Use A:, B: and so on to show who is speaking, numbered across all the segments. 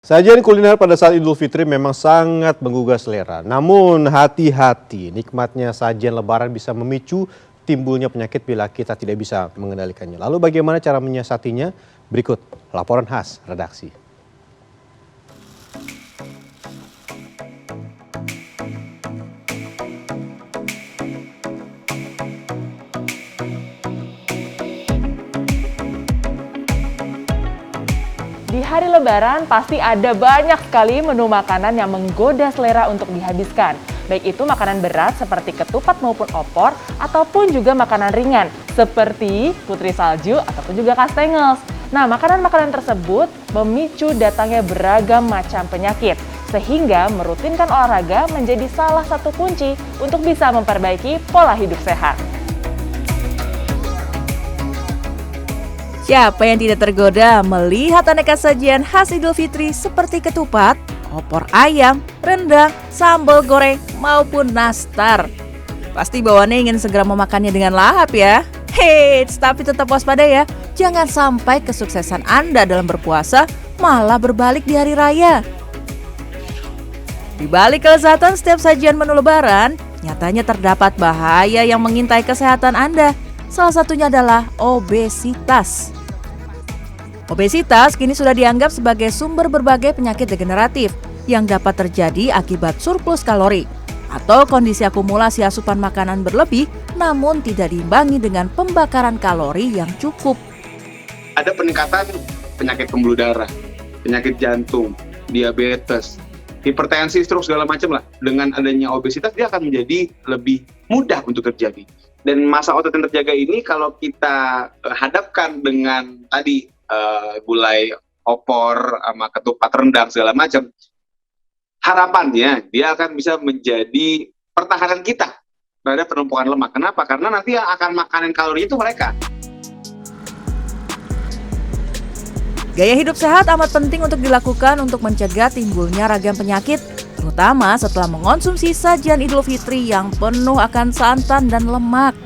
A: Sajian kuliner pada saat Idul Fitri memang sangat menggugah selera. Namun hati-hati, nikmatnya sajian lebaran bisa memicu timbulnya penyakit bila kita tidak bisa mengendalikannya. Lalu bagaimana cara menyiasatinya? Berikut laporan khas redaksi.
B: Di hari Lebaran pasti ada banyak sekali menu makanan yang menggoda selera untuk dihabiskan. Baik itu makanan berat seperti ketupat maupun opor, ataupun juga makanan ringan seperti putri salju ataupun juga kastengels. Nah, makanan-makanan tersebut memicu datangnya beragam macam penyakit, sehingga merutinkan olahraga menjadi salah satu kunci untuk bisa memperbaiki pola hidup sehat.
C: Siapa yang tidak tergoda melihat aneka sajian khas Idul Fitri seperti ketupat, opor ayam, rendang, sambal goreng, maupun nastar? Pasti bawaannya ingin segera memakannya dengan lahap ya. Heits, tapi tetap waspada ya. Jangan sampai kesuksesan Anda dalam berpuasa malah berbalik di hari raya. Di balik kelezatan setiap sajian menu lebaran, nyatanya terdapat bahaya yang mengintai kesehatan Anda. Salah satunya adalah obesitas. Obesitas kini sudah dianggap sebagai sumber berbagai penyakit degeneratif yang dapat terjadi akibat surplus kalori atau kondisi akumulasi asupan makanan berlebih namun tidak diimbangi dengan pembakaran kalori yang cukup.
D: Ada peningkatan penyakit pembuluh darah, penyakit jantung, diabetes, hipertensi, stroke segala macam lah. Dengan adanya obesitas dia akan menjadi lebih mudah untuk terjadi. Dan masa otot yang terjaga ini kalau kita hadapkan dengan tadi gulai opor sama ketupat rendang segala macam, harapannya dia akan bisa menjadi pertahanan kita terhadap penumpukan lemak. Kenapa? Karena nanti yang akan makanin kalori itu mereka.
C: Gaya hidup sehat amat penting untuk dilakukan untuk mencegah timbulnya ragam penyakit, terutama setelah mengonsumsi sajian Idul Fitri yang penuh akan santan dan lemak.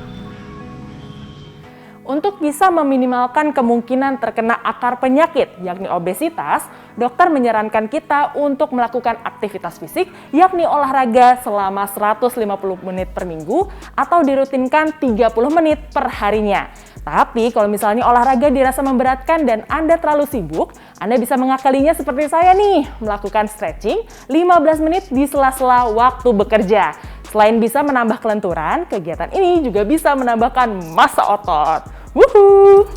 B: Untuk bisa meminimalkan kemungkinan terkena akar penyakit, yakni obesitas, dokter menyarankan kita untuk melakukan aktivitas fisik, yakni olahraga selama 150 menit per minggu atau dirutinkan 30 menit per harinya. Tapi kalau misalnya olahraga dirasa memberatkan dan Anda terlalu sibuk, Anda bisa mengakalinya seperti saya nih, melakukan stretching 15 menit di sela-sela waktu bekerja. Selain bisa menambah kelenturan, kegiatan ini juga bisa menambahkan massa otot. Wuhuu!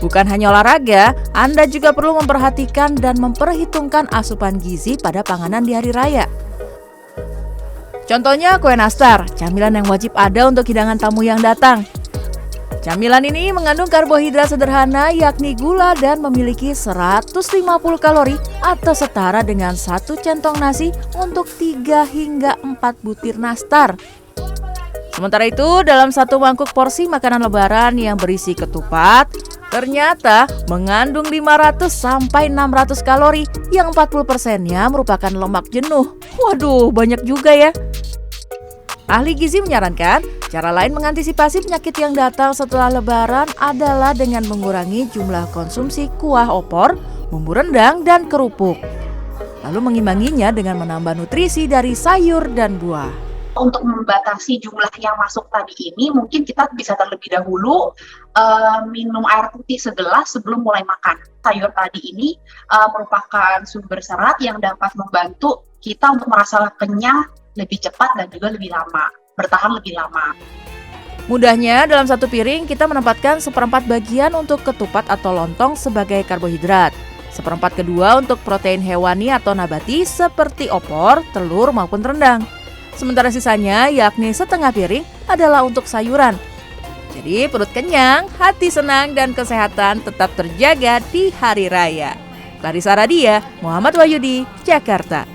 C: Bukan hanya olahraga, Anda juga perlu memperhatikan dan memperhitungkan asupan gizi pada panganan di hari raya. Contohnya kue nastar, camilan yang wajib ada untuk hidangan tamu yang datang. Camilan ini mengandung karbohidrat sederhana yakni gula dan memiliki 150 kalori atau setara dengan 1 centong nasi untuk 3 hingga 4 butir nastar. Sementara itu, dalam satu mangkuk porsi makanan lebaran yang berisi ketupat, ternyata mengandung 500 sampai 600 kalori yang 40%-nya merupakan lemak jenuh. Waduh, banyak juga ya. Ahli gizi menyarankan, cara lain mengantisipasi penyakit yang datang setelah lebaran adalah dengan mengurangi jumlah konsumsi kuah opor, bumbu rendang, dan kerupuk. Lalu mengimbanginya dengan menambah nutrisi dari sayur dan buah.
E: Untuk membatasi jumlah yang masuk tadi ini, mungkin kita bisa terlebih dahulu minum air putih segelas sebelum mulai makan. Sayur tadi ini merupakan sumber serat yang dapat membantu kita untuk merasa kenyang lebih cepat dan juga lebih lama, bertahan lebih lama.
C: Mudahnya, dalam satu piring kita menempatkan 1/4 bagian untuk ketupat atau lontong sebagai karbohidrat, 1/4 kedua untuk protein hewani atau nabati seperti opor, telur maupun rendang. Sementara sisanya, yakni setengah piring, adalah untuk sayuran. Jadi perut kenyang, hati senang, dan kesehatan tetap terjaga di hari raya. Clarissa Radia, Muhammad Wahyudi, Jakarta.